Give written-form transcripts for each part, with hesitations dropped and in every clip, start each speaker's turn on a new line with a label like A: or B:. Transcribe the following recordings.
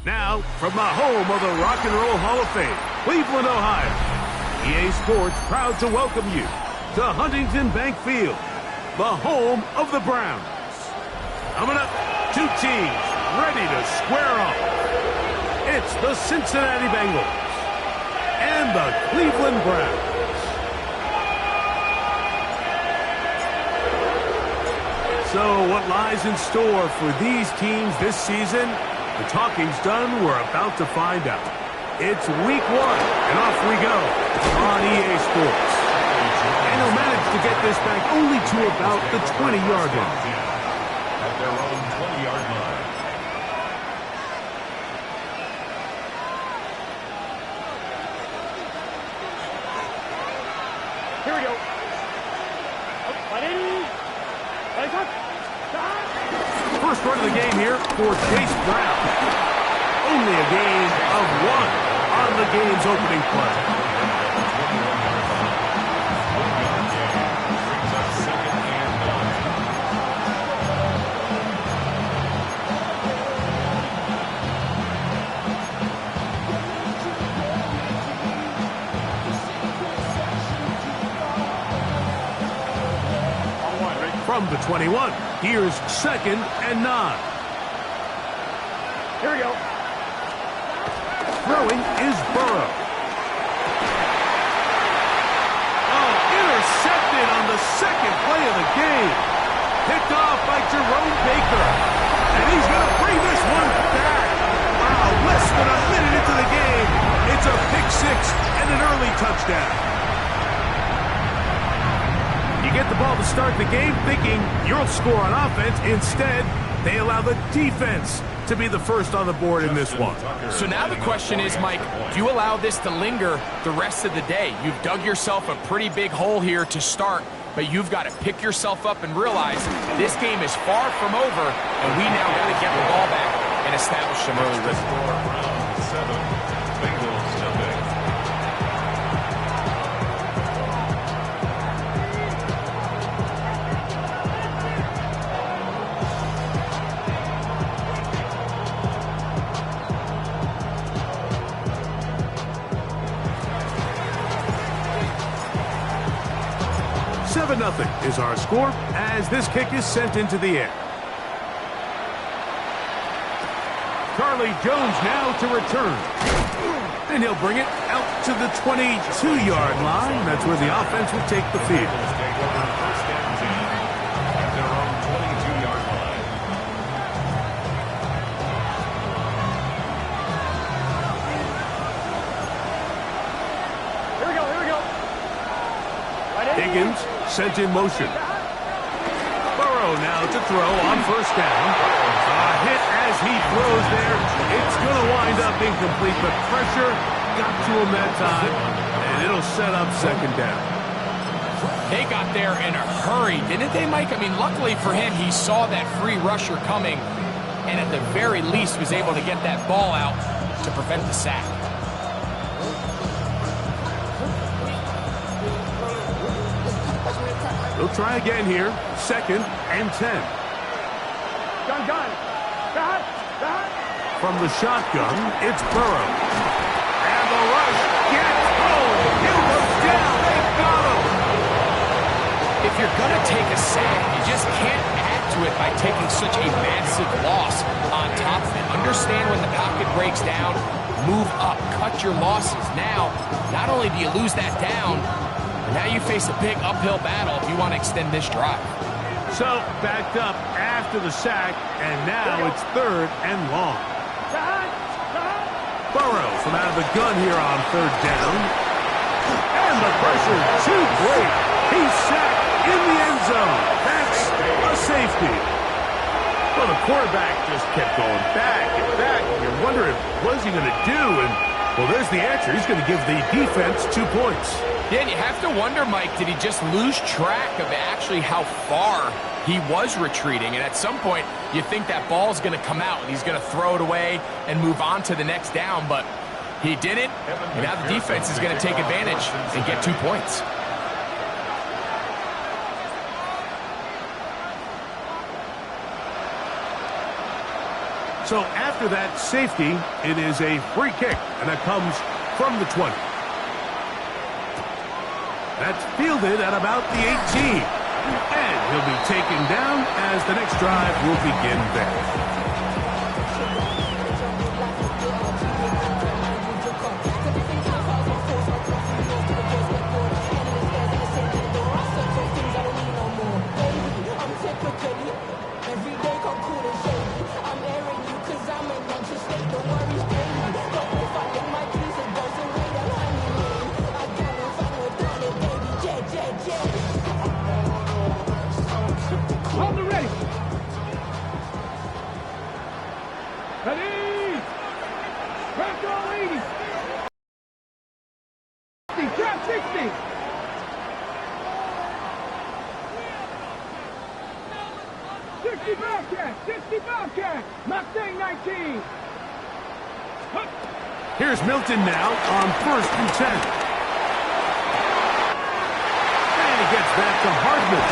A: Now, from the home of the Rock and Roll Hall of Fame, Cleveland, Ohio, EA Sports proud to welcome you to Huntington Bank Field, the home of the Browns. Coming up, two teams ready to square off. It's the Cincinnati Bengals and the Cleveland Browns. So what lies in store for these teams this season? The talking's done. We're about to find out. It's week 1, and off we go on EA Sports. And they'll manage to get this back only to about the 20-yard line.
B: At their own 20-yard line.
C: Here we go.
A: First run of the game here for Chase Brown. Only a gain of 1 on the game's opening play. From the 21, here's 2nd and 9.
C: Here we go.
A: Throwing is Burrow. Oh, intercepted on the second play of the game. Picked off by Jerome Baker. And he's going to bring this one back. Wow, less than a minute into the game. It's a pick 6 and an early touchdown. You get the ball to start the game thinking you'll score on offense. Instead, they allow the defense to be the first on the board in this one.
D: So now the question is, Mike, do you allow this to linger the rest of the day? You've dug yourself a pretty big hole here to start, but you've got to pick yourself up and realize this game is far from over, and we now got to get the ball back and establish some early rhythm.
B: Round 7, Bengals nothing.
A: Nothing is our score as this kick is sent into the air. Charlie Jones now to return. And he'll bring it out to the 22-yard line. That's where the offense will take the field.
B: First down 10 at their own 22-yard line.
C: Here we go. Here we go.
A: Higgins sent in motion. Burrow now to throw on first down. A hit as he throws there. It's going to wind up incomplete, but pressure got to him that time, and it'll set up 2nd down.
D: They got there in a hurry, didn't they, Mike? I mean, luckily for him, he saw that free rusher coming, and at the very least was able to get that ball out to prevent the sack.
A: They'll try again here. 2nd and 10.
C: Gun.
A: From the shotgun, it's Burrow. And the rush gets home. Hill goes down. They got him.
D: If you're going to take a sack, you just can't add to it by taking such a massive loss on top of it. Understand when the pocket breaks down, move up, cut your losses. Now, not only do you lose that down, now you face a big uphill battle if you want to extend this drive.
A: So, backed up after the sack, and now it's 3rd and long. Burrow from out of the gun here on 3rd down. And the pressure too great. He's sacked in the end zone. That's a safety. Well, the quarterback just kept going back and back, and you're wondering, what is he going to do? And, well, there's the answer. He's going to give the defense 2 points.
D: Yeah, and you have to wonder, Mike, did he just lose track of actually how far he was retreating? And at some point, you think that ball's going to come out, and he's going to throw it away and move on to the next down, but he didn't, and now the defense is going to take advantage and get 2 points.
A: So after that safety, it is a free kick, and that comes from the 20. That's fielded at about the 18. And he'll be taken down as the next drive will begin there.
C: Hold the ready. Ready. Press all 80. 60, trap 60. Bobcat, 60 Bobcat, Mustang 19.
A: Here's Milton now on 1st and 10. And he gets back to Hardman.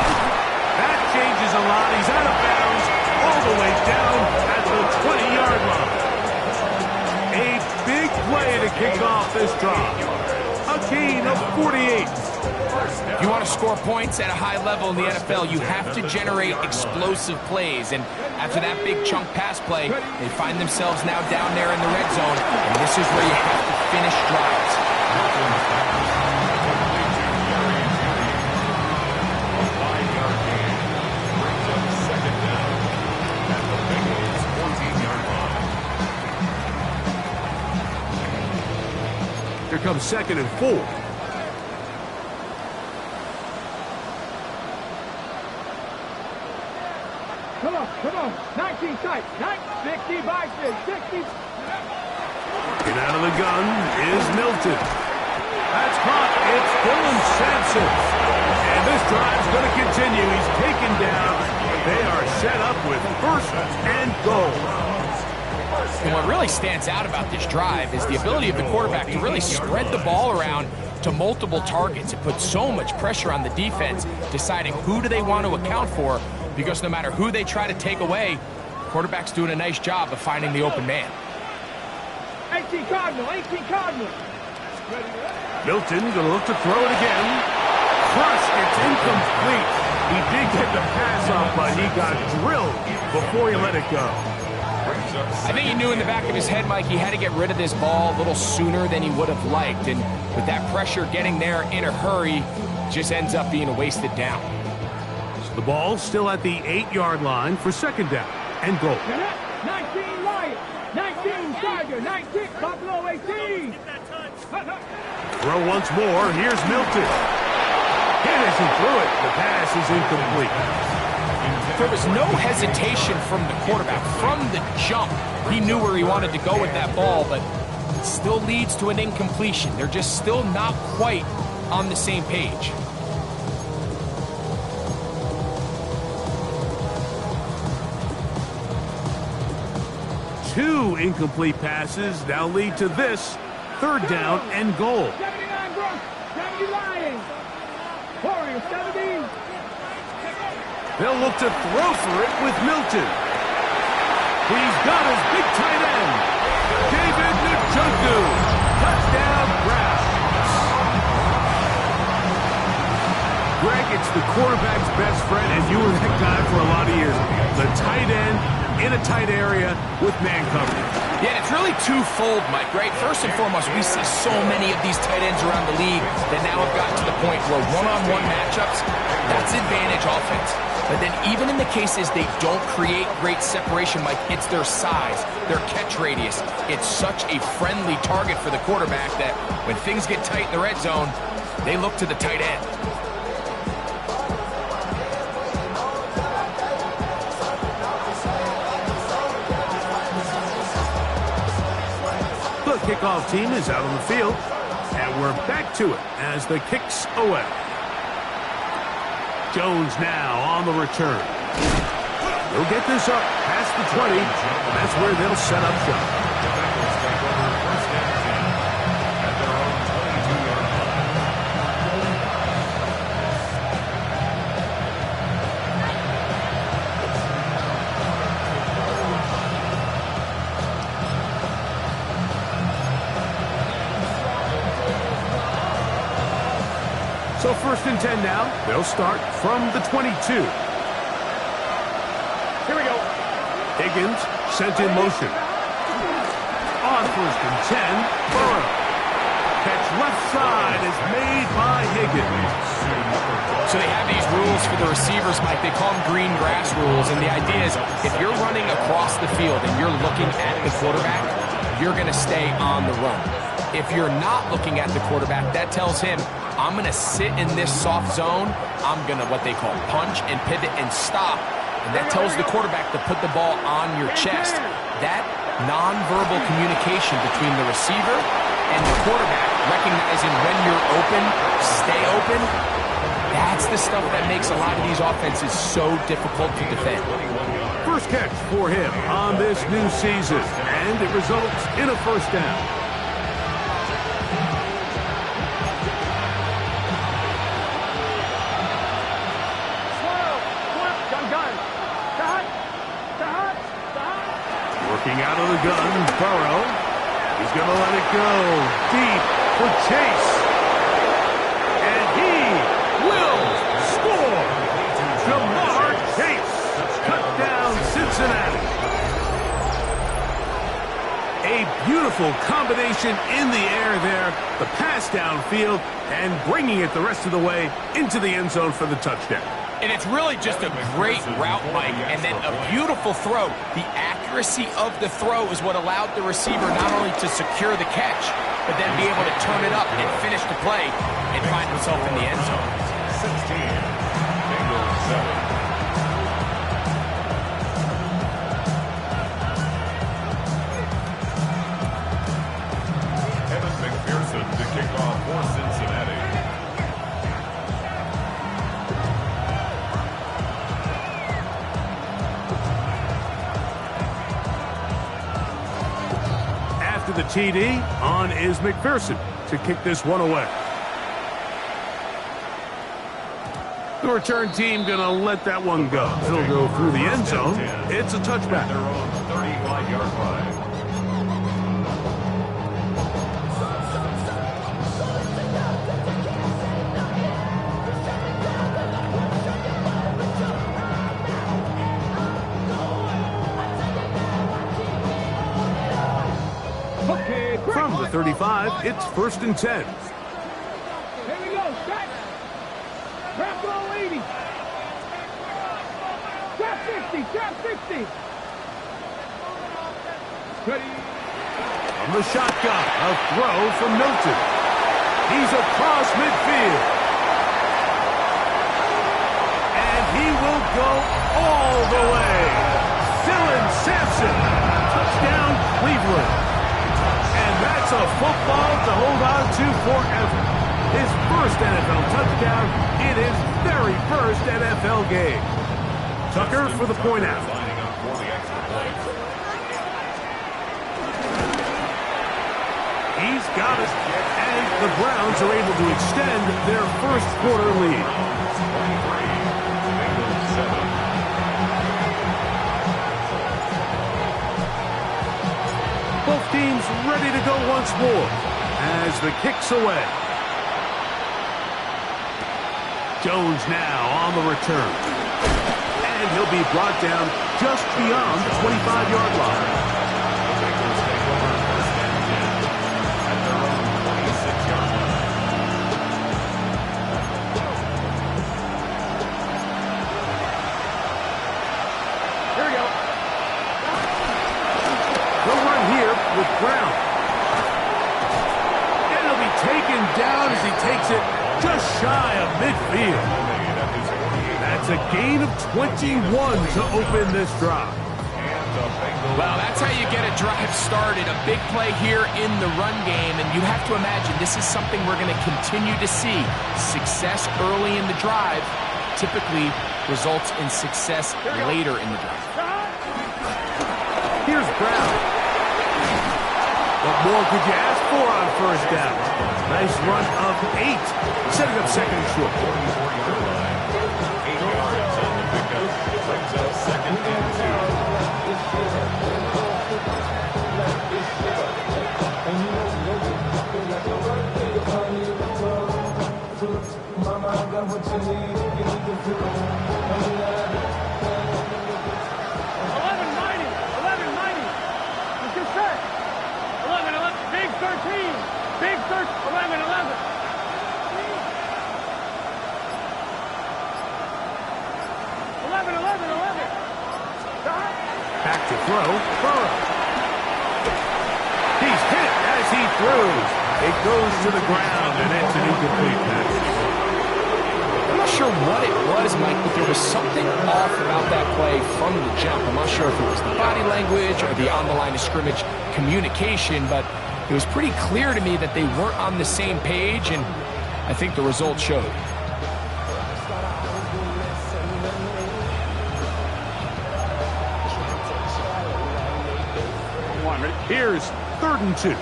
A: That changes a lot. He's out of bounds all the way down at the 20-yard line. A big play to kick off this drive. A gain of 48.
D: If you want to score points at a high level in the NFL, you have to generate explosive plays. And after that big chunk pass play, they find themselves now down there in the red zone. And this is where you have to finish drives.
A: Here comes 2nd and 4.
C: Come on. 19 tight. 60 by 60.
A: Get out of the gun is Milton. That's caught. It's Dylan Sampson. And this drive's going to continue. He's taken down. They are set up with 1st and goal.
D: And what really stands out about this drive is the ability of the quarterback to really spread the ball around to multiple targets. It puts so much pressure on the defense, deciding who do they want to account for, because no matter who they try to take away, quarterback's doing a nice job of finding the open man.
C: 18 Cardinal.
A: Milton going to look to throw it again. Crushed. It's incomplete. He did get the pass off, but he got drilled before he let it go.
D: I think he knew in the back of his head, Mike, he had to get rid of this ball a little sooner than he would have liked. And with that pressure getting there in a hurry, just ends up being a wasted down.
A: So the ball's still at the 8-yard line for 2nd down and goal.
C: 19 Lion, 19 Tiger, 19 Buffalo 18.
A: Throw once more. Here's Milton. Anderson threw it. The pass is incomplete.
D: There was no hesitation from the quarterback. From the jump, he knew where he wanted to go with that ball, but it still leads to an incompletion. They're just still not quite on the same page.
A: Two incomplete passes now lead to this 3rd down and goal.
C: 79 Bronx, 70 Lions. Warriors 17.
A: They'll look to throw for it with Milton. He's got his big tight end, David Njoku. Touchdown, Browns. Greg, it's the quarterback's best friend, and you were that guy for a lot of years. The tight end in a tight area with man coverage.
D: Yeah, it's really twofold, Mike, right? First and foremost, we see so many of these tight ends around the league that now have gotten to the point where one-on-one matchups, that's advantage offense. But then even in the cases they don't create great separation, Mike, it's their size, their catch radius. It's such a friendly target for the quarterback that when things get tight in the red zone, they look to the tight end.
A: The kickoff team is out on the field. And we're back to it as the kick's away. Jones now on the return. He'll get this up past the 20. And that's where they'll set up shop.
B: The Bengals take over first and 10 at their own 22-yard line.
A: So first and 10 now. They'll start from the 22.
C: Here we go.
A: Higgins sent in motion. On first and 10, Burrow. Catch left side is made by Higgins.
D: So they have these rules for the receivers, Mike. They call them green grass rules. And the idea is if you're running across the field and you're looking at the quarterback, you're going to stay on the run. If you're not looking at the quarterback, that tells him, I'm going to sit in this soft zone. I'm going to what they call punch and pivot and stop. And that tells the quarterback to put the ball on your chest. That nonverbal communication between the receiver and the quarterback, recognizing when you're open, stay open, that's the stuff that makes a lot of these offenses so difficult to defend.
A: First catch for him on this new season, and it results in a first down. Working out of the gun, Burrow. He's going to let it go deep for Chase. And he will score. Jamar Chase. Touchdown, Cincinnati. A beautiful combination in the air there. The pass downfield and bringing it the rest of the way into the end zone for the touchdown.
D: And it's really just a great route, Mike, and then a beautiful throw. The accuracy of the throw is what allowed the receiver not only to secure the catch, but then be able to turn it up and finish the play and find himself in the end zone.
B: 16, Bengals 7. Evan McPherson to kick off for Cincinnati.
A: The TD, on is McPherson to kick this one away. The return team going to let that one go. It'll go through the end zone. It's a touchback.
B: Their own 35-yard line.
A: From the 35, it's first and 10.
C: Here we go. Set. Trap roll 80. Trap 60. Trap 60. Ready.
A: From the shotgun, a throw from Milton. He's across midfield. And he will go all the way. Dylan Sampson. Touchdown, Cleveland. That's a football to hold on to forever. His first NFL touchdown in his very first NFL game. Tucker for the point out.
B: Lining up for the extra point.
A: He's got it. And the Browns are able to extend their first quarter lead.
B: 23, Bengals 7.
A: Both teams ready to go once more as the kick's away. Jones now on the return. And he'll be brought down just beyond the 25-yard line.
B: The Bengals take over first and 10 at their own 26-yard line.
C: Here we go.
A: They'll run here with Brown. And he'll be taken down as he takes it just shy of midfield. That's a gain of 21 to open this drive.
B: And the Bengals
D: Well, that's how you get a drive started. A big play here in the run game, and you have to imagine this is something we're going to continue to see. Success early in the drive typically results in success later in the drive.
A: Here's Brown. What more could you ask for on first down? Nice run of 8, setting up second and short.
B: 44-yard line. 8 yards on the pickup. Brings up second and 2.
C: Mama, I got what you need. You need to feel 1190. What's your set? 11. Big 13. Big 13. 11. 11.
A: Back to throw. Burrow. He's hit as he throws. It goes to the ground, and it's an incomplete pass.
D: I'm not sure what it was, Mike, but there was something off about that play from the jump. I'm not sure if it was the body language or the on-the-line of scrimmage communication, but it was pretty clear to me that they weren't on the same page, and I think the result showed.
A: Here's 3rd and 2.
C: Here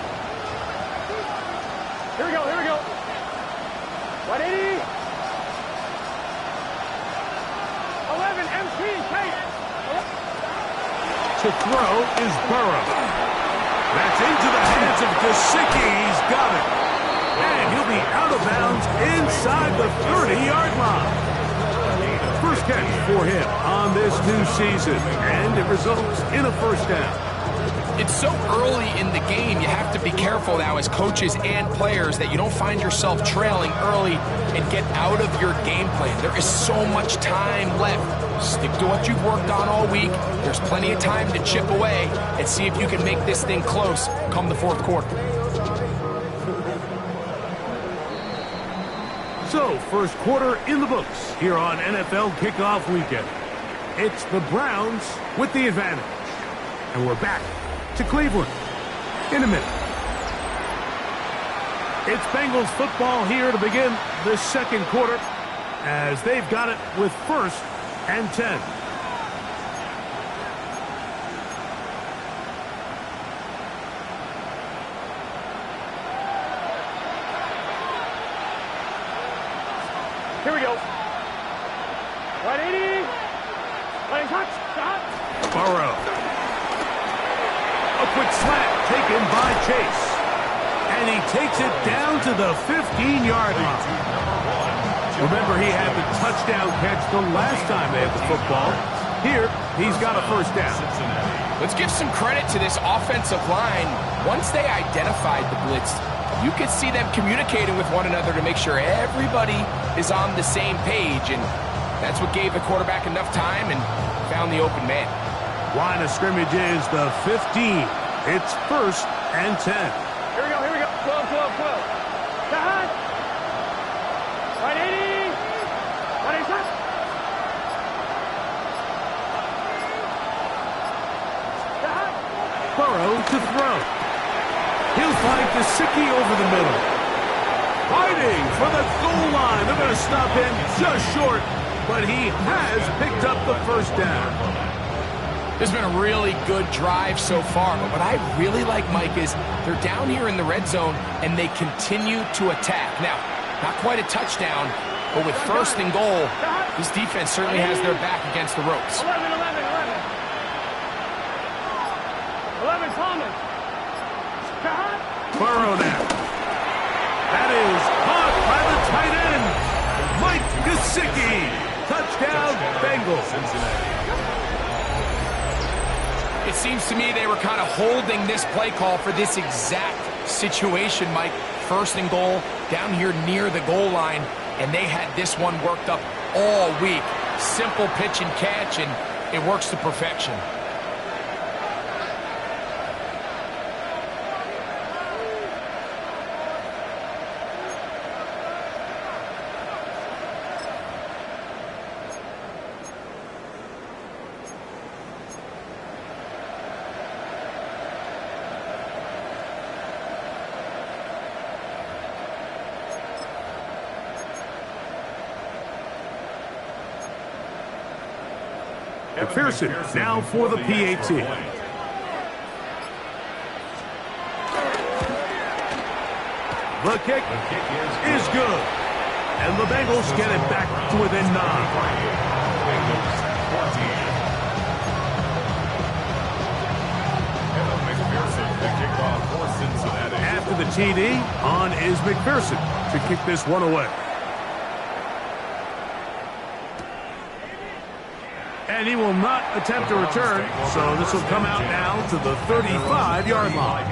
C: we go. 180. 11 MP.
A: To throw is Burrow. That's into the hands of Gesicki. He's got it. And he'll be out of bounds inside the 30-yard line. First catch for him on this new season, and it results in a first down.
D: It's so early in the game, you have to be careful now as coaches and players that you don't find yourself trailing early and get out of your game plan. There is so much time left. Stick to what you've worked on all week. There's plenty of time to chip away and see if you can make this thing close come the fourth quarter.
A: So, first quarter in the books here on NFL Kickoff Weekend. It's the Browns with the advantage. And we're back to Cleveland in a minute. It's Bengals football here to begin the second quarter as they've got it with 1st and 10.
C: Here we go. 180. Running touch. Stop.
A: Burrow. A quick slant taken by Chase. And he takes it down to the 15-yard line. Remember, he had the touchdown catch the last time they had the football. Here, he's got a first down.
D: Let's give some credit to this offensive line. Once they identified the blitz, you could see them communicating with one another to make sure everybody is on the same page. And that's what gave the quarterback enough time and found the open man.
A: Line of scrimmage is the 15. It's 1st and 10.
C: Here we go. 12. Cut. 180. 180 touch. Cut.
A: Burrow to throw. He'll find Gesicki over the middle. Fighting for the goal line. They're going to stop him just short, but he has picked up the first down.
D: This has been a really good drive so far, but what I really like, Mike, is they're down here in the red zone, and they continue to attack. Now, not quite a touchdown, but with 1st and goal, this defense certainly has their back against the ropes.
C: 11 Thomas. Cut.
A: Burrow now. That is caught by the tight end, Mike Gesicki. Touchdown, Bengals. Cincinnati.
D: It seems to me they were kind of holding this play call for this exact situation, Mike. 1st and goal, down here near the goal line, and they had this one worked up all week. Simple pitch and catch, and it works to perfection.
A: McPherson now for the PAT. The kick is good. And the Bengals get it back to within 9.
B: Bengals 14. And McPherson, the kickoff for Cincinnati.
A: After the TD, on is McPherson to kick this one away. And he will not attempt a return, so this will come out now to the 35-yard line.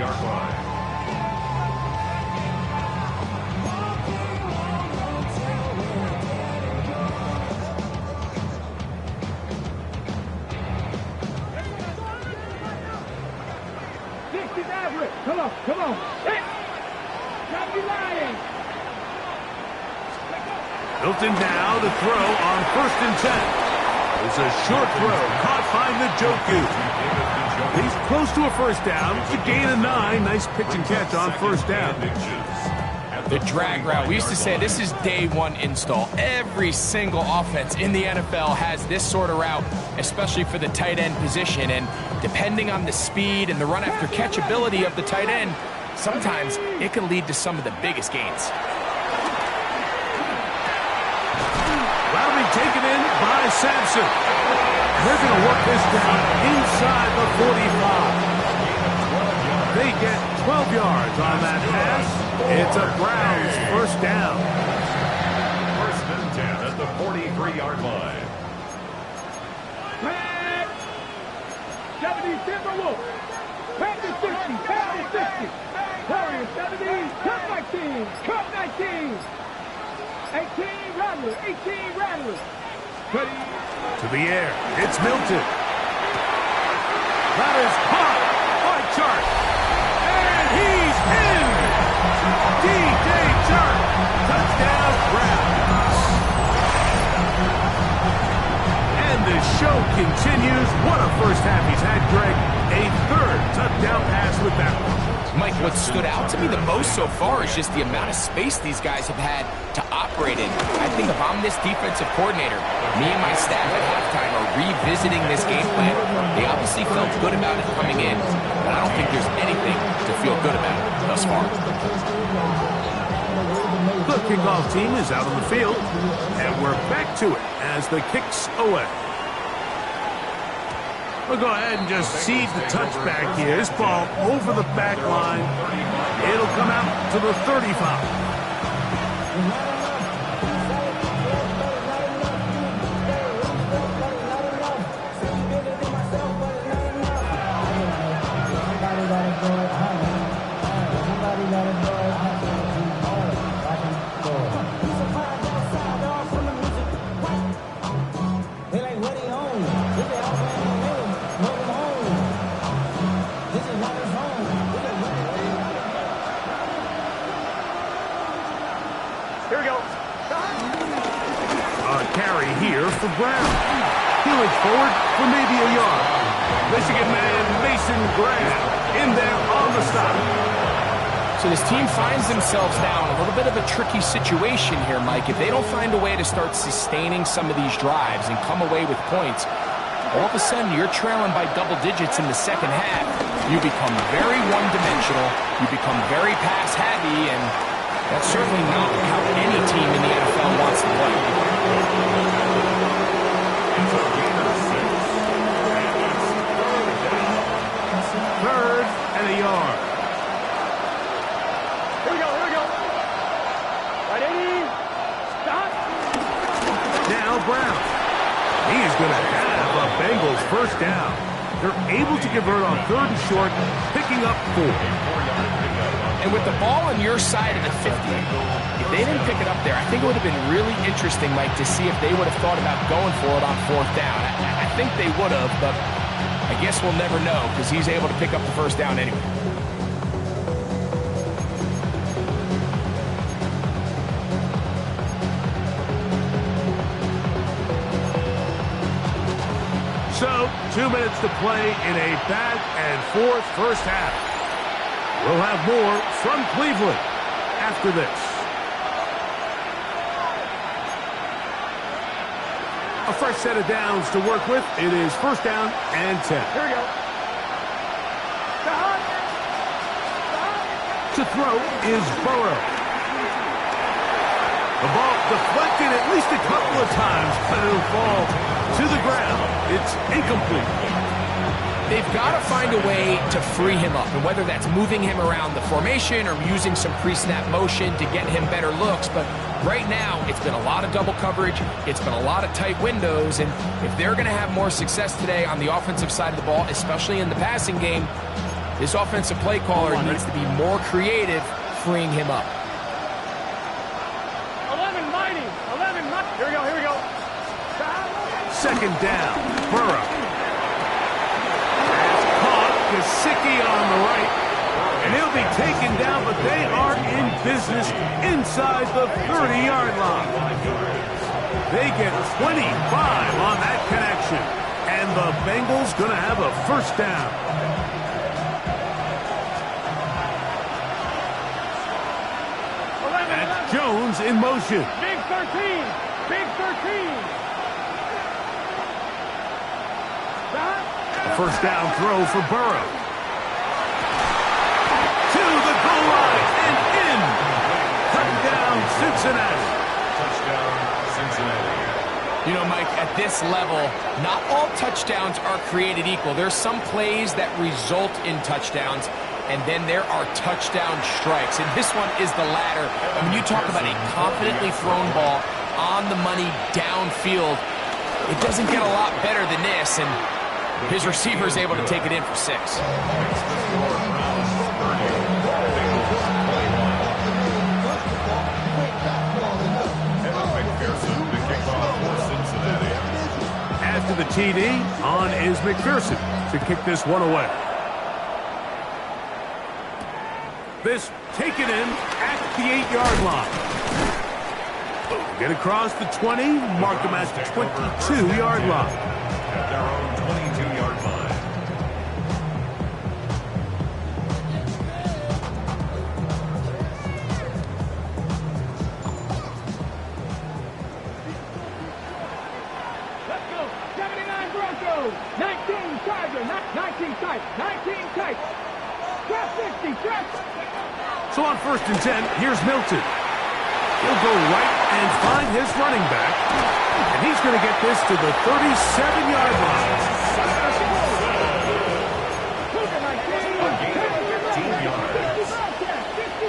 C: 60's average. Come on. Hit. Stop you lying.
A: Hilton now to throw on 1st and 10. It's a short throw caught by Njoku. He's close to a first down. It's a gain of 9. Nice pitch and catch on 1st down.
D: The drag route. We used to say this is day one install. Every single offense in the NFL has this sort of route, especially for the tight end position. And depending on the speed and the run after catch ability of the tight end, sometimes it can lead to some of the biggest gains.
A: Routing taken in by Sampson. They're going to work this down inside the 45. They get 12 yards on that pass. It's a Browns first down.
B: 1st and 10 at the 43-yard line.
C: 70 Timberwolves. Back to 60. Back to 60. Warriors 70. Cut 19. Cut 19. 18 Rattler. 18 Rattler.
A: To the air. It's Milton. That is caught by Chark. And he's in. DJ Chark. Touchdown Browns. And the show continues. What a first half he's had, Greg. A 3rd touchdown pass with that one.
D: Mike, what stood out to me the most so far is just the amount of space these guys have had to operate in. I think if I'm this defensive coordinator, me and my staff at halftime are revisiting this game plan. They obviously felt good about it coming in, but I don't think there's anything to feel good about thus far.
A: The kickoff team is out on the field, and we're back to it as the kick's away. We'll go ahead and just seed the touchback here. This ball over the back line. It'll come out to the 35. For Brown. Healing forward for maybe a yard. Michigan man Mason Graham in there on the stop.
D: So this team finds themselves now in a little bit of a tricky situation here, Mike. If they don't find a way to start sustaining some of these drives and come away with points, all of a sudden you're trailing by double digits in the second half. You become very one-dimensional. You become very pass-heavy, and that's certainly not how any team in the NFL wants to play.
A: 3rd and a yard.
C: Here we go. Right, 80. Stop.
A: Now Brown. He is going to have a Bengals first down. They're able to convert on 3rd and short, picking up 4.
D: And with the ball on your side of the 50, if they didn't pick it up there, I think it would have been really interesting, Mike, to see if they would have thought about going for it on 4th down. I think they would have, but I guess we'll never know because he's able to pick up the first down anyway.
A: So, 2 minutes to play in a back and forth first half. We'll have more from Cleveland after this. A fresh set of downs to work with. It is first down and 10.
C: Here we go.
A: To throw is Burrow. The ball deflected at least a couple of times, but it'll fall to the ground. It's incomplete.
D: They've got to find a way to free him up, and whether that's moving him around the formation or using some pre-snap motion to get him better looks. But right now, it's been a lot of double coverage. It's been a lot of tight windows, and if they're going to have more success today on the offensive side of the ball, especially in the passing game, this offensive play caller needs to be more creative freeing him up.
C: 11 mighty. 11 mighty. Here we go. Here we go.
A: Second down, Burrow. Gesicki on the right, and he'll be taken down, but they are in business inside the 30-yard line. They get 25 on that connection, and the Bengals going to have a first down. That's Jones in motion.
C: Big 13. Big 13.
A: A first down throw for Burrow. To the goal line and in. Touchdown, Cincinnati.
B: Touchdown, Cincinnati.
D: You know, Mike, at this level, not all touchdowns are created equal. There's some plays that result in touchdowns, and then there are touchdown strikes. And this one is the latter. When you talk about a confidently thrown ball on the money downfield, it doesn't get a lot better than this, and his receiver is able to take it in for 6.
A: After the TD, on is McPherson to kick this one away. This taken in at the 8-yard line. Get across the 20, mark them at the 22-yard line.
B: At their own 22-yard line.
C: Let's go. 79 Broncos. 19 Tiger. 19 tight. 19 tight. Trap 60. Trap.
A: So on first and 10, here's Milton. He'll go right and find his running back. And he's going to get this to the 37-yard line.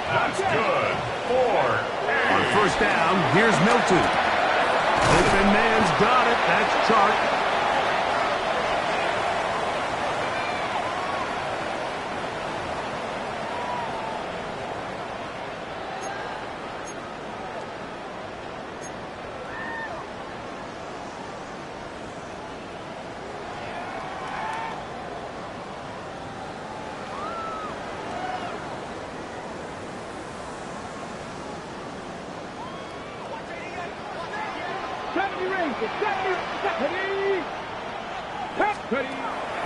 B: That's good. 4.
A: On first down, here's Milton. Open man's got it. That's Chark.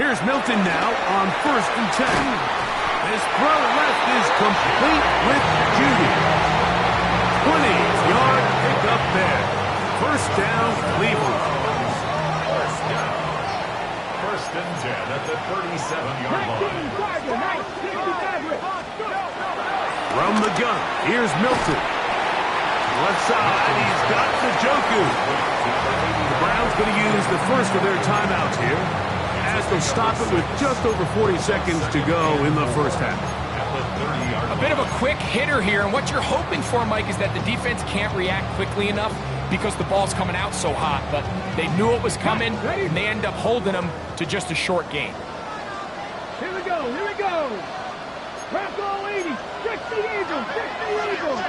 A: Here's Milton now on first and 10. This throw left is complete with Judy. 20-yard pickup there. First down, Cleveland.
B: First and 10 at the 37-yard line.
A: From the gun, here's Milton. Left side, he's got Njoku. The Browns going to use the first of their timeouts here, as they'll stop it with just over 40 seconds to go in the first half.
D: A bit of a quick hitter here, and what you're hoping for, Mike, is that the defense can't react quickly enough because the ball's coming out so hot, but they knew it was coming, and they end up holding them to just a short game.
C: Here we go, here we go. Bronco 80, 60 Eagles, 60 Eagles.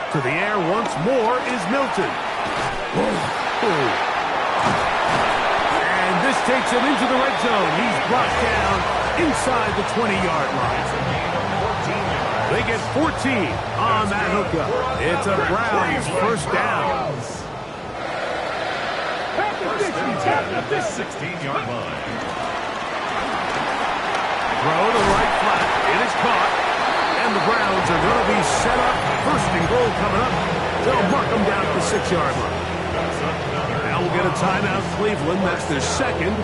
A: To the air once more is Milton. And this takes him into the red zone. He's brought down inside the 20-yard line. They get 14 on that hookup. It's a Browns first down.
B: First and 10 at the 16-yard line.
A: Throw to right flat. It is caught. And the Browns are going to be set up. First and goal coming up. They'll mark them down at the 6-yard line. Now we'll get a timeout, Cleveland. That's their second.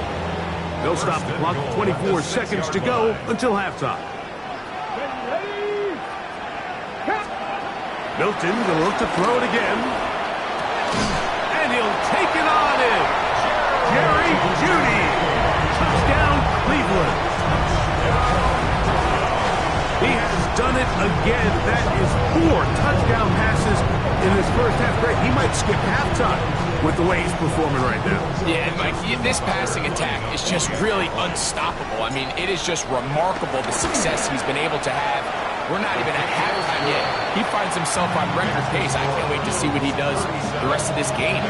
A: They'll stop the clock with 24 seconds to go until halftime. Milton going to look to throw it again. And he'll take it on in. Jerry Jeudy. Touchdown, Cleveland. He has done it again. That is 4 touchdown passes in his first half. Great. He might skip halftime with the way he's performing right now.
D: Yeah, Mike, this passing attack is just really unstoppable. I mean, it is just remarkable the success he's been able to have. We're not even at halftime yet. He finds himself on record pace. I can't wait to see what he does the rest of this game.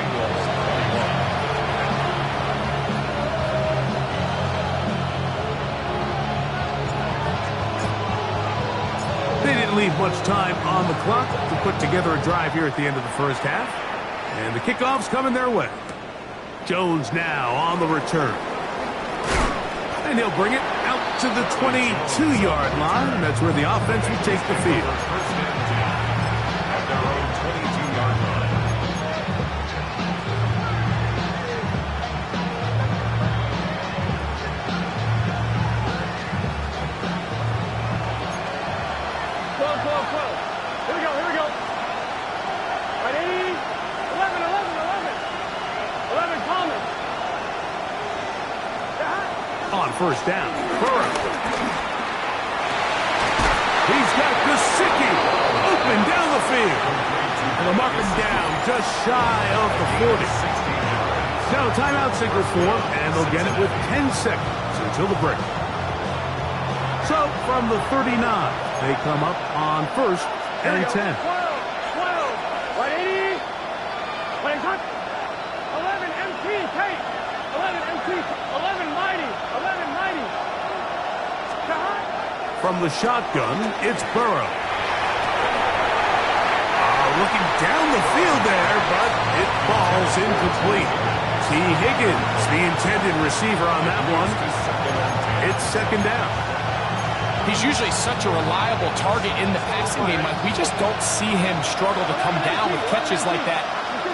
A: They didn't leave much time on the clock to put together a drive here at the end of the first half. And the kickoff's coming their way. Jones now on the return. And he'll bring it out to the 22-yard line. That's where the offense will take the field.
B: At their own 22-yard line.
C: Here we go. Ready? 11, Thomas.
A: On first down, Burrow. He's got Gesicki open down the field. And they'll mark him down just shy of the 40. Now timeout signal form, and they'll get it with 10 seconds until the break. So from the 39, they come up on first and 10.
C: 12. 180. 11 MT, Tate. 11 MT. 11 Mighty. 11 Mighty.
A: From the shotgun, it's Burrow. Looking down the field there, but it falls incomplete. T. Higgins, the intended receiver on that one. It's second down.
D: He's usually such a reliable target in the passing game, Mike. We just don't see him struggle to come down with catches like that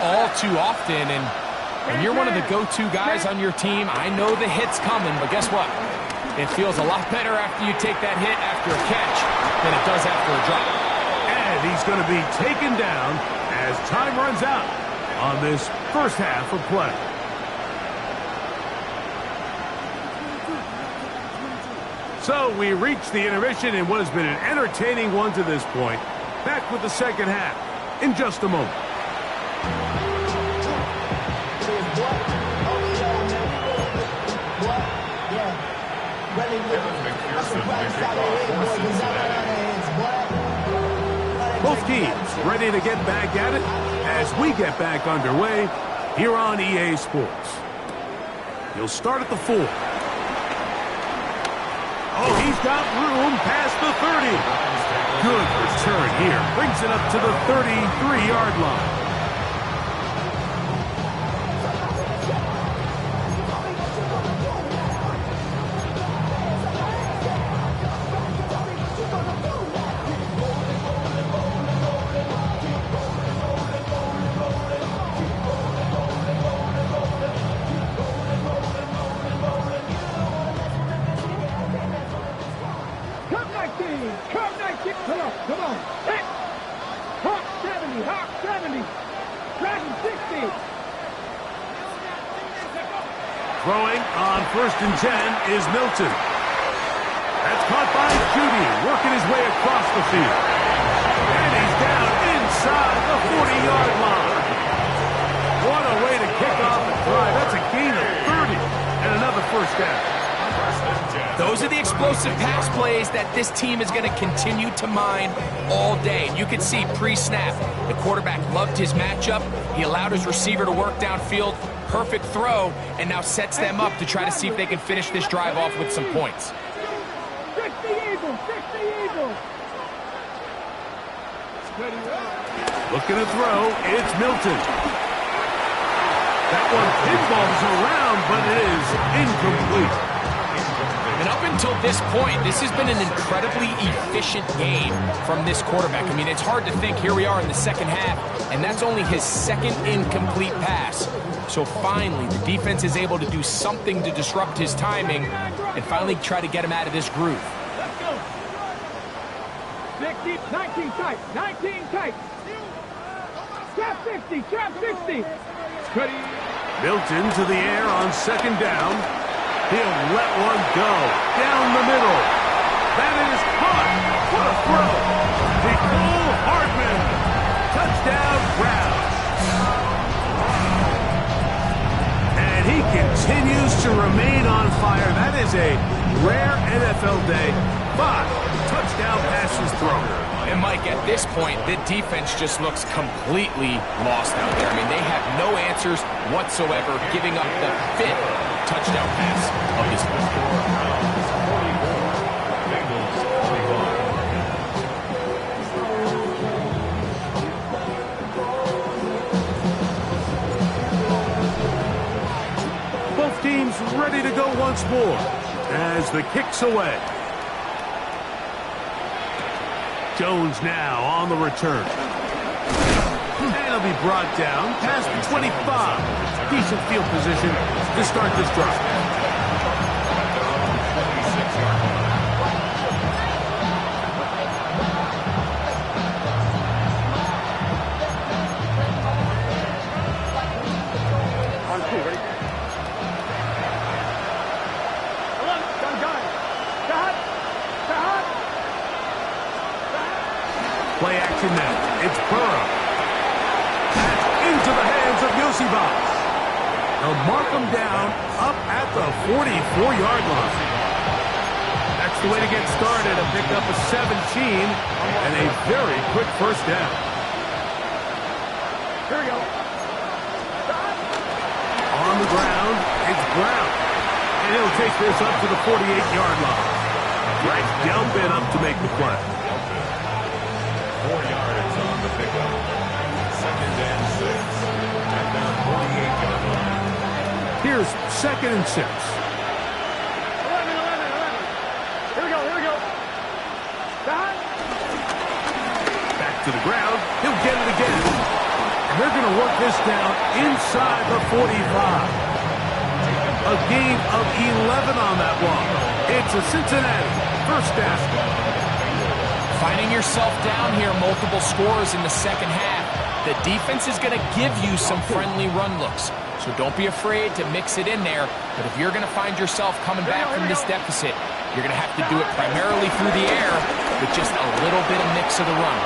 D: all too often. And you're one of the go-to guys on your team. I know the hit's coming, but guess what? It feels a lot better after you take that hit after a catch than it does after a drop.
A: And he's going to be taken down as time runs out on this first half of play. So we reach the intermission in what has been an entertaining one to this point. Back with the second half in just a moment. Both teams ready to get back at it as we get back underway here on EA Sports. He'll start at the 4. Oh, he's got room past the 30. Good return here. Brings it up to the 33-yard line.
C: Come on. Hit. Hawk 70. Dragon 60.
A: Throwing on first and 10 is Milton. That's caught by Jeudy, working his way across the field. And he's down inside the 40-yard line. What a way to kick off the drive. That's a gain of 30 and another first down.
D: Those are the explosive pass plays that this team is going to continue to mine all day. And you can see pre-snap, the quarterback loved his matchup. He allowed his receiver to work downfield. Perfect throw, and now sets them up to try to see if they can finish this drive off with some points.
C: 60 Eagles.
A: Looking to throw, it's Milton. That one pinballs around, but it is incomplete.
D: And up and until this point, this has been an incredibly efficient game from this quarterback. I mean, it's hard to think here we are in the second half, and that's only his second incomplete pass. So finally, the defense is able to do something to disrupt his timing and finally try to get him out of this groove.
C: Let's go. 60, 19 tight, 19 tight. Trap 60, trap 60. Ready.
A: Milton to the air on second down. He'll let one go down the middle. That is caught. What a throw. Nicole Hardman. Touchdown, Browns. And he continues to remain on fire. That is a rare NFL day. 5 touchdown passes thrown.
D: And Mike, at this point, the defense just looks completely lost out there. I mean, they have no answers whatsoever, giving up the 5th touchdown pass of this
A: Bengals 24. Both teams ready to go once more as the kick's away. Jones now on the return. And he'll be brought down past the 25. Decent field position to start this drive.
C: On 2, ready?
A: Play action now. It's Burrow. Into the hands of Yosibas. They'll mark him down up at the 44-yard line. That's the way to get started. A pick up a 17 and a very quick first down.
C: Here we go.
A: On the ground, it's Brown. And he'll take this up to the 48-yard line. Right, Delpit up to make the play.
B: 4 yards on the pickup. 2nd and 6. At down 48-yard line.
A: Here's 2nd and 6.
C: 11. Here we go, here we go. Stop.
A: Back to the ground. He'll get it again. And they're going to work this down inside the 45. A gain of 11 on that one. It's a Cincinnati first down.
D: Finding yourself down here, multiple scores in the second half. The defense is going to give you some friendly run looks. So don't be afraid to mix it in there. But if you're going to find yourself coming back from this deficit, you're going to have to do it primarily through the air with just a little bit of mix of the run.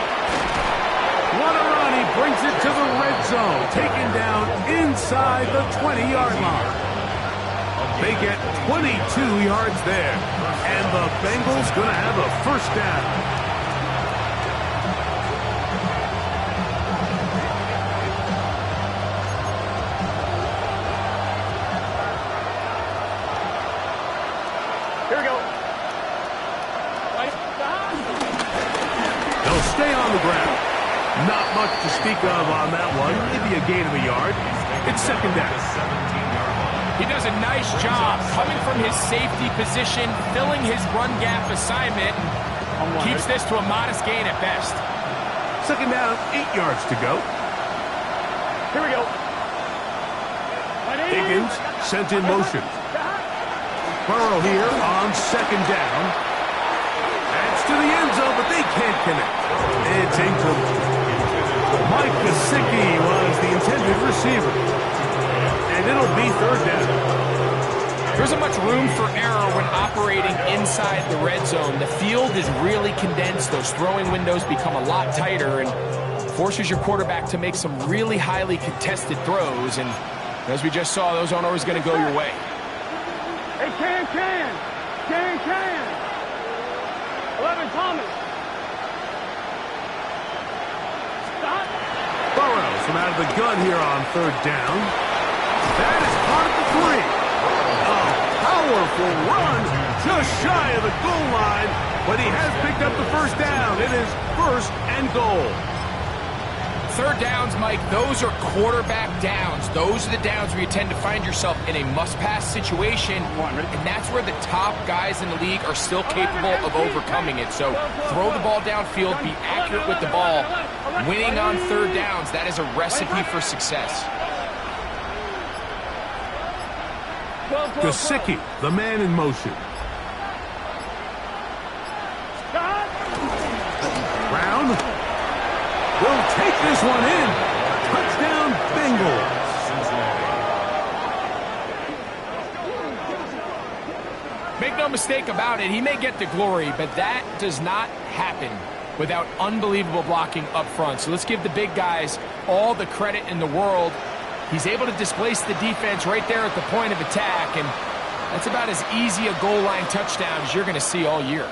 A: What a run. He brings it to the red zone. Taken down inside the 20-yard line. They get 22 yards there. And the Bengals going to have a first down.
C: Here we go.
A: They'll stay on the ground. Not much to speak of on that one. Maybe a gain of a yard. It's 2nd down.
D: He does a nice job coming from his safety position, filling his run gap assignment, and keeps this to a modest gain at best.
A: 2nd down, 8 yards to go.
C: Here we go.
A: Higgins sent in motion. Burrow here on 2nd down. That's to the end zone, but they can't connect. It's Ingram. Mike Gesicki was the intended receiver. And it'll be 3rd down.
D: There isn't much room for error when operating inside the red zone. The field is really condensed. Those throwing windows become a lot tighter and forces your quarterback to make some really highly contested throws. And as we just saw, those aren't always going to go your way.
C: Hey, Can. 11, Thomas. Stop.
A: Burrow from out of the gun here on 3rd down. That is caught at the 3. A powerful run just shy of the goal line, but he has picked up the first down. It is 1st and goal.
D: Third downs, Mike, those are quarterback downs. Those are the downs where you tend to find yourself in a must-pass situation, and that's where the top guys in the league are still capable of overcoming it. So throw the ball downfield, be accurate with the ball. Winning on third downs, that is a recipe for success.
A: Gesicki, the man in motion. Brown will take this one in. Touchdown, Bengals.
D: Make no mistake about it, he may get the glory, but that does not happen without unbelievable blocking up front. So let's give the big guys all the credit in the world. He's able to displace the defense right there at the point of attack, and that's about as easy a goal line touchdown as you're going to see all year.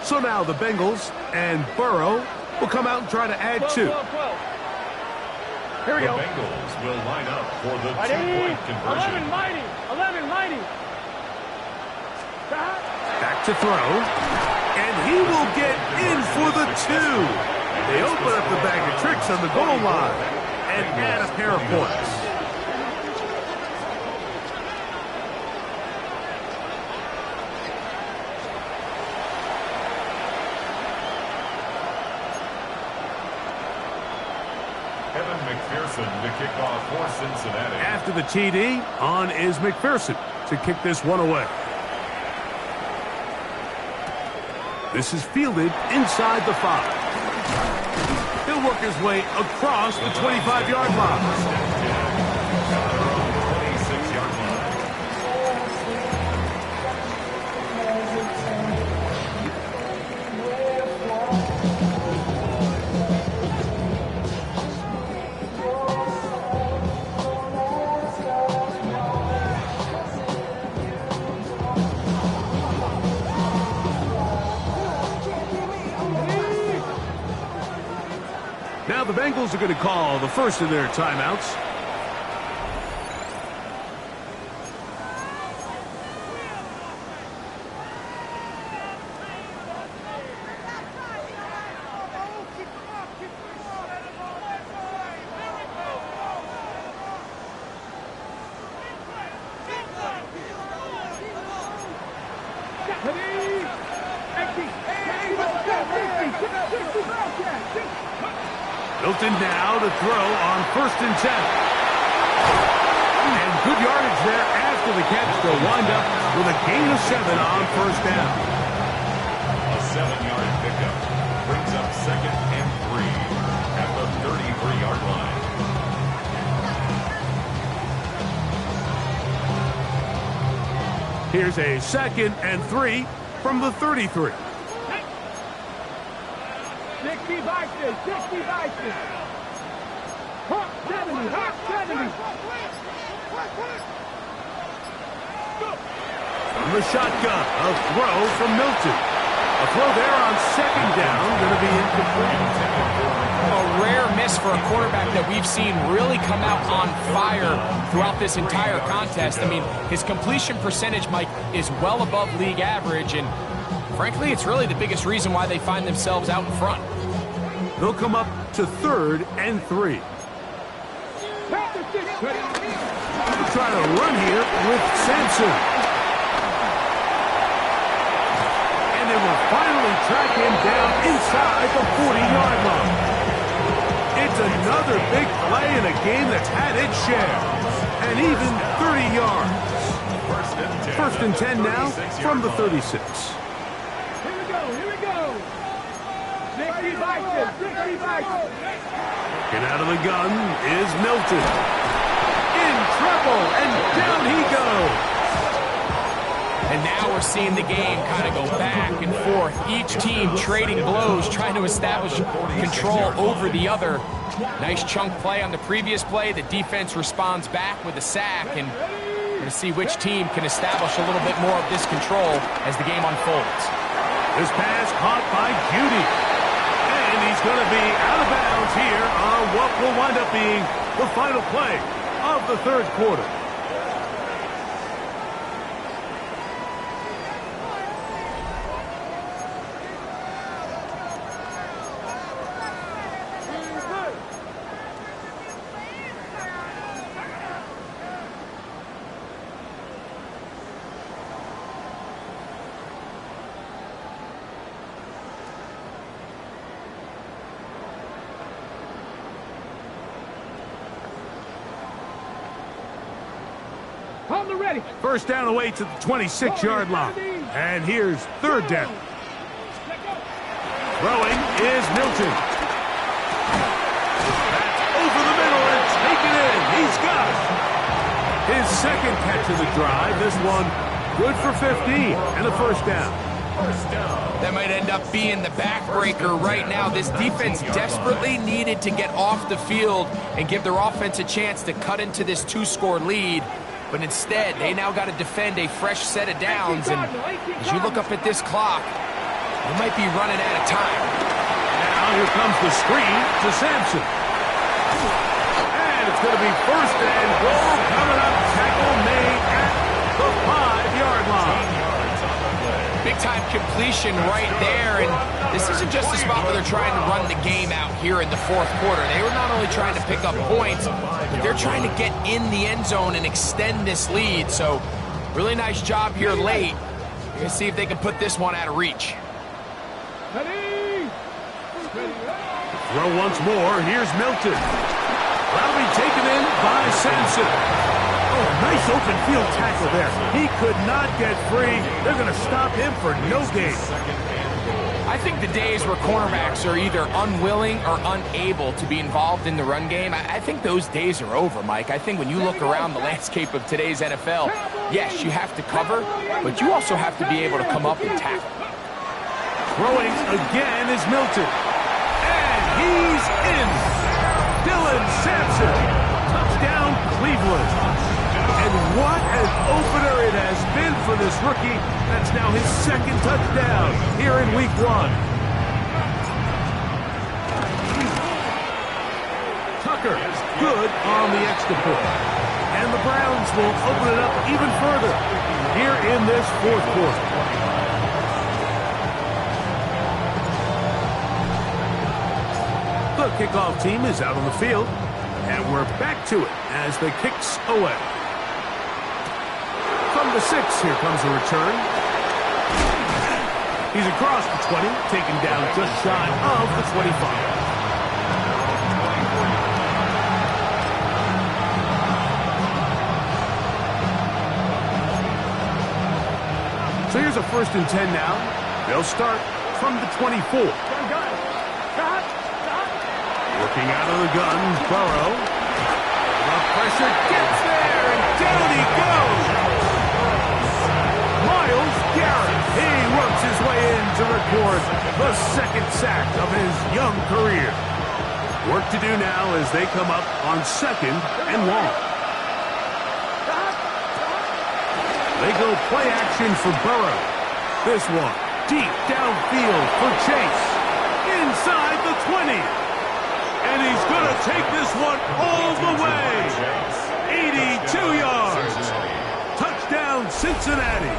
A: So now the Bengals and Burrow will come out and try to add 2.
C: Here we go.
B: The Bengals will line up for the two-point conversion.
C: 11 mighty.
A: Back to throw. And he will get in for the 2. They open up the bag of tricks on the goal line and add a pair of points.
B: To kick off for Cincinnati.
A: After the TD, on is McPherson to kick this one away. This is fielded inside the 5. He'll work his way across the 25-yard line.
B: 26-yard line.
A: Now the Bengals are going to call the first of their timeouts. Milton now to throw on 1st and 10. And good yardage there after the catch. They'll wind up with a gain of 7 on 1st down.
B: A 7-yard pickup brings up 2nd and 3 at the 33-yard line.
A: Here's a 2nd and 3 from the 33.
C: 60 Vikings, 60 Vikings. Hawk 70, Hawk 70.
A: From the shotgun, a throw from Milton. A throw there on 2nd down, going to be incomplete.
D: A rare miss for a quarterback that we've seen really come out on fire throughout this entire contest. I mean, his completion percentage, Mike, is well above league average, and frankly, it's really the biggest reason why they find themselves out in front.
A: They'll come up to 3rd and 3. Try to run here with Sampson. And they will finally track him down inside the 40-yard line. It's another big play in a game that's had its share. And even 30 yards. 1st and 10 now from the 36.
C: Here we go, here we go. 60 Vikings, 60 Vikings.
A: Get out of the gun is Milton. In trouble, and down he goes.
D: And now we're seeing the game kind of go back and forth. Each team trading blows, trying to establish control over the other. Nice chunk play on the previous play. The defense responds back with a sack, and we're going to see which team can establish a little bit more of this control as the game unfolds.
A: This pass caught by Judy. And he's going to be out of bounds here on what will wind up being the final play of the 3rd quarter.
C: On the ready.
A: First down away to the 26-yard line. And here's third down. Throwing is Milton. That's over the middle and taken in. He's got it. His second catch of the drive. This one good for 15 and a first down.
D: That might end up being the backbreaker right now. This defense desperately needed to get off the field and give their offense a chance to cut into this 2-score lead. But instead, they now got to defend a fresh set of downs. And as you look up at this clock, they might be running out of time.
A: Now here comes the screen to Sampson. And it's going to be first and goal coming up. Tackle made at the 5-yard line.
D: Big-time completion right there, and this isn't just a spot where they're trying to run the game out here in the fourth quarter. They were not only trying to pick up points, but they're trying to get in the end zone and extend this lead. So, really nice job here late. We're going to see if they can put this one out of reach.
A: Throw once more. Here's Milton. That'll be taken in by Sampson. Oh, nice open field tackle there. He could not get free. They're going to stop him for no gain.
D: I think the days where cornerbacks are either unwilling or unable to be involved in the run game, I think those days are over, Mike. I think when you look around the landscape of today's NFL, yes, you have to cover, but you also have to be able to come up and tackle.
A: Throwing again is Milton. And he's in. Dylan Sampson. Touchdown, Cleveland. And what an opener it has been for this rookie. That's now his second touchdown here in week 1. Tucker, good on the extra point. And the Browns will open it up even further here in this fourth quarter. The kickoff team is out on the field, and we're back to it as the kicks away. From the 6, here comes the return. He's across the 20, taken down just shy of the 25. So here's a 1st and 10 now. They'll start from the 24. Working out of the gun, Burrow. The pressure gets there, and down he goes. Myles Garrett, he works his way in to record the second sack of his young career. Work to do now as they come up on 2nd and long. They go play action for Burrow. This one, deep downfield for Chase. Inside the 20. And he's going to take this one all the way. 82 yards. Touchdown, Cincinnati.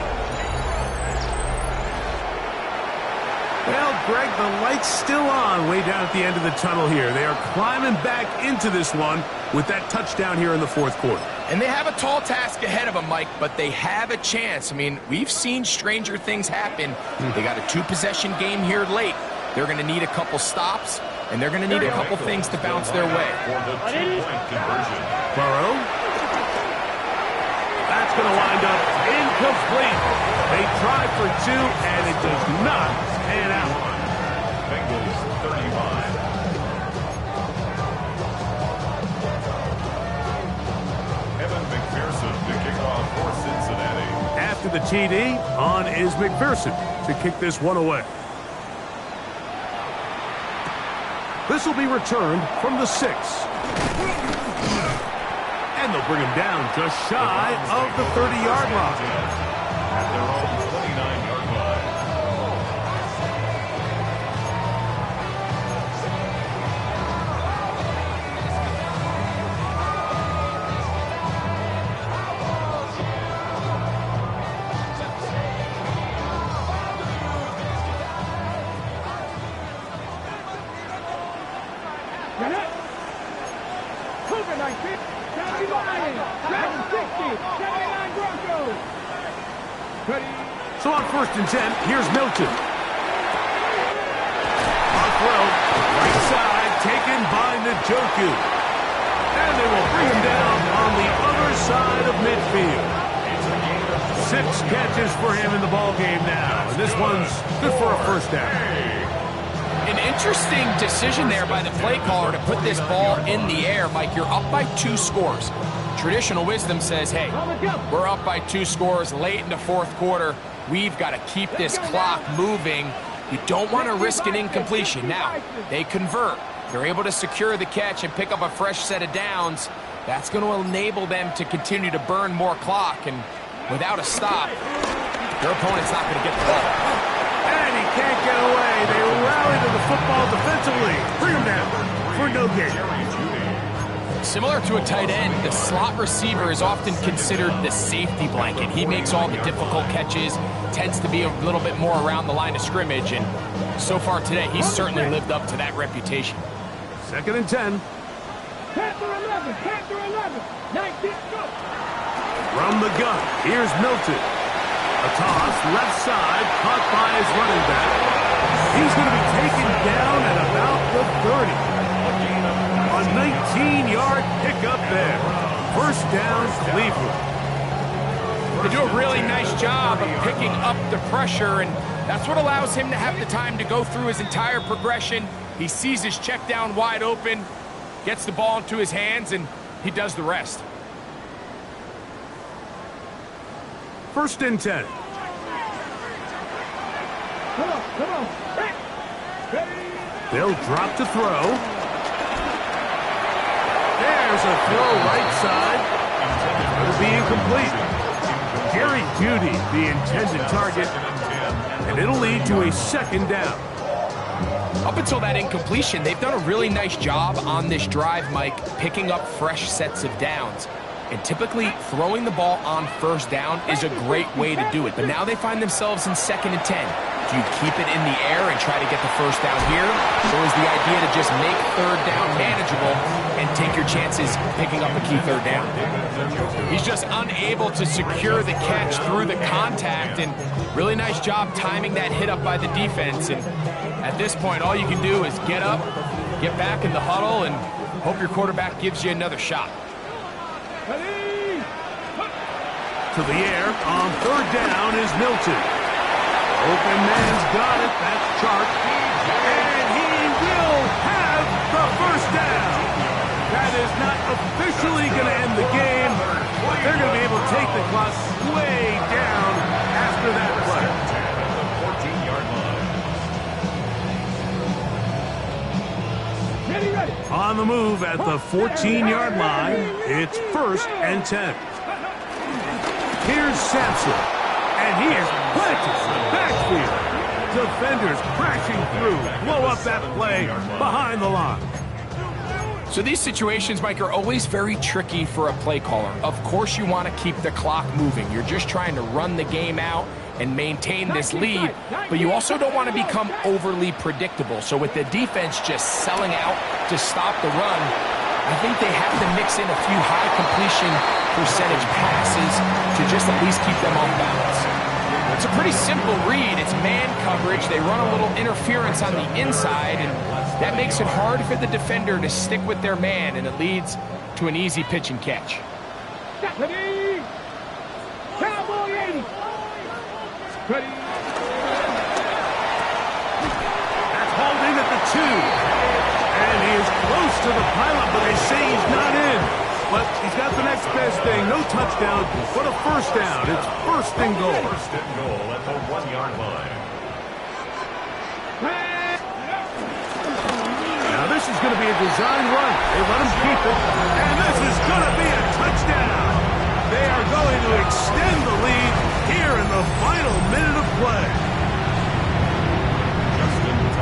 A: Well, Greg, the light's still on way down at the end of the tunnel here. They are climbing back into this one with that touchdown here in the fourth quarter.
D: And they have a tall task ahead of them, Mike, but they have a chance. I mean, we've seen stranger things happen. They got a 2-possession game here late. They're going to need a couple stops, and they're going to need a couple things to bounce their way.
A: Burrow. That's going to wind up incomplete. They try for 2, and it does not pan out.
B: Bengals 35. Evan McPherson to kick off for Cincinnati.
A: After the TD, on is McPherson to kick this one away. This will be returned from the 6. And they'll bring him down just shy of the 30-yard line.
B: At their own 29-yard line.
A: So on 1st and 10, here's Milton. On throw, right side, taken by Njoku. And they will bring him down on the other side of midfield. 6 catches for him in the ballgame now. And this one's good for a first down.
D: An interesting decision there by the play caller to put this ball in the air. Mike, you're up by 2 scores. Traditional wisdom says, hey, we're up by 2 scores late in the 4th quarter. We've got to keep this clock moving. You don't want to risk an incompletion. Now, they convert. They're able to secure the catch and pick up a fresh set of downs. That's going to enable them to continue to burn more clock. And without a stop, their opponent's not going to get the ball.
A: And he can't get away. They rally to the football defensively. Bring him down for no gain.
D: Similar to a tight end, the slot receiver is often considered the safety blanket. He makes all the difficult catches, tends to be a little bit more around the line of scrimmage, and so far today, he's certainly lived up to that reputation.
A: 2nd and 10.
C: Panther 11, Panther 11, 19, go.
A: From the gun, here's Milton. A toss, left side, caught by his running back. He's going to be taken down at about the 30. A 19-yard pickup there. First down, Cleveland.
D: They do a really nice job of picking up the pressure, and that's what allows him to have the time to go through his entire progression. He sees his check down wide open, gets the ball into his hands, and he does the rest.
A: 1st and 10.
C: Come on.
A: They'll drop to throw. There's a throw right side. It'll be incomplete. Jerry Jeudy, the intended target, and it'll lead to a 2nd down.
D: Up until that incompletion, they've done a really nice job on this drive, Mike, picking up fresh sets of downs. And typically, throwing the ball on 1st down is a great way to do it. But now they find themselves in 2nd and 10. Do you keep it in the air and try to get the 1st down here? Or is the idea to just make 3rd down manageable and take your chances picking up a key 3rd down? He's just unable to secure the catch through the contact, and really nice job timing that hit up by the defense. And at this point, all you can do is get up, get back in the huddle, and hope your quarterback gives you another shot.
A: To the air on 3rd down is Milton. Open man's got it. That's Chark. And he will have the 1st down. That is not officially going to end the game. They're going to be able to take the clock way down after that play.
C: 14-yard line. Ready.
A: On the move at the 14-yard line, it's 1st and 10. Here's Sampson, and he is planted in the backfield. Defenders crashing through, blow up that play behind the line.
D: So these situations, Mike, are always very tricky for a play caller. Of course you want to keep the clock moving. You're just trying to run the game out and maintain this lead, but you also don't want to become overly predictable. So with the defense just selling out to stop the run, I think they have to mix in a few high completion percentage passes to just at least keep them off balance. It's a pretty simple read. It's man coverage. They run a little interference on the inside, and that makes it hard for the defender to stick with their man, and it leads to an easy pitch and catch.
C: Ready. Cowboy 80. Ready.
A: That's hauled in at the 2. And he is close to the pylon, but they say he's not in. But he's got the next best thing. No touchdown, but a 1st down. It's 1st and goal.
B: 1st and goal at the 1-yard line.
A: Now this is going to be a design run. They let him keep it. And this is going to be a touchdown. They are going to extend the lead here in the final minute of play.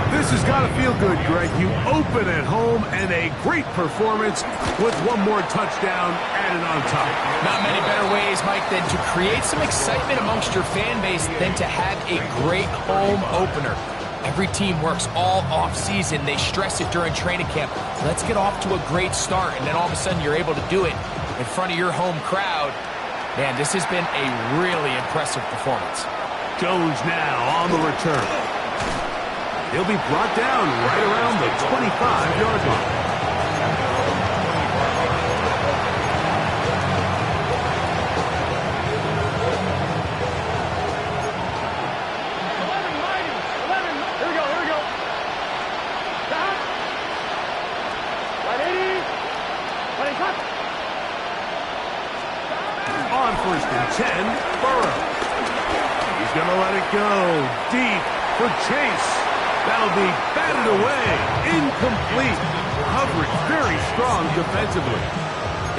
A: This has got to feel good, Greg. You open at home, and a great performance with one more touchdown added on top.
D: Not many better ways, Mike, than to create some excitement amongst your fan base than to have a great home opener. Every team works all off-season. They stress it during training camp. Let's get off to a great start, and then all of a sudden you're able to do it in front of your home crowd. Man, this has been a really impressive performance.
A: Jones now on the return. He'll be brought down right around the 25-yard line. 10, Burrow. He's going to let it go deep for Chase. That'll be batted away. Incomplete. Coverage very strong defensively.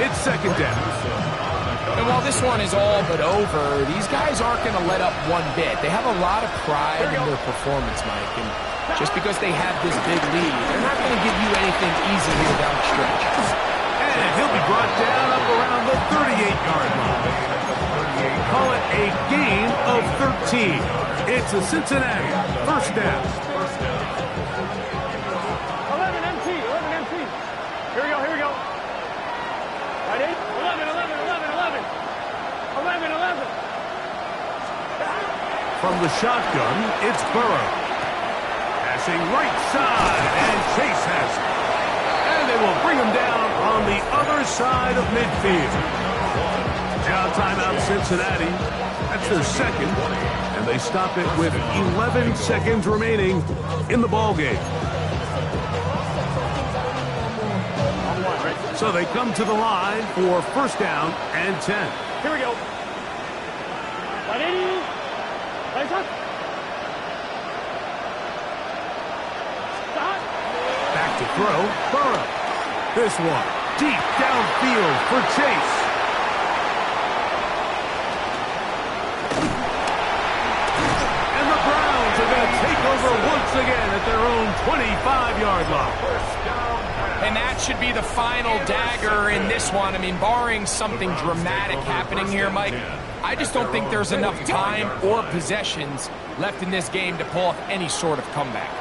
A: It's second down.
D: And while this one is all but over, these guys aren't going to let up one bit. They have a lot of pride in their performance, Mike. And just because they have this big lead, they're not going to give you anything easy here down the stretch.
A: And he'll be brought down up around the 38-yard line. Call it a gain of 13. It's a Cincinnati first down.
C: 11 MT. Here we go. Ready? 11. 11.
A: From the shotgun, it's Burrow. Passing right side, and Chase has it. And they will bring him down on the other side of midfield. Now timeout Cincinnati. That's their second, and they stop it with 11 seconds remaining in the ballgame. So they come to the line for first down and 10.
C: Here we go. Ready? Lights up. Stop.
A: Back to throw, Burrow. This one, deep downfield for Chase. And the Browns are going to take over once again at their own 25-yard line.
D: And that should be the final dagger in this one. I mean, barring something dramatic happening here, Mike, I just don't think there's enough time or possessions left in this game to pull off any sort of comeback.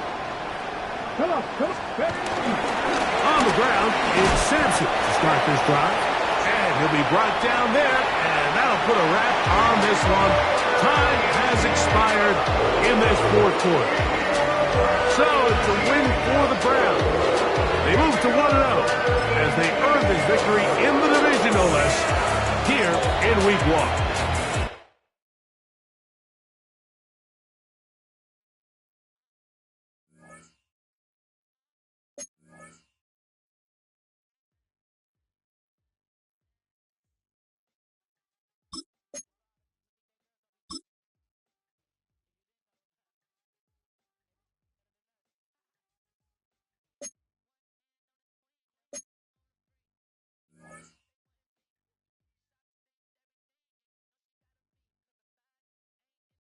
C: Come on.
A: On the ground, it's Sampson to start this drive. And he'll be brought down there, and that'll put a wrap on this one. Time has expired in this fourth quarter. So it's a win for the Browns. They move to 1-0 as they earn this victory in the division, no less, here in Week 1.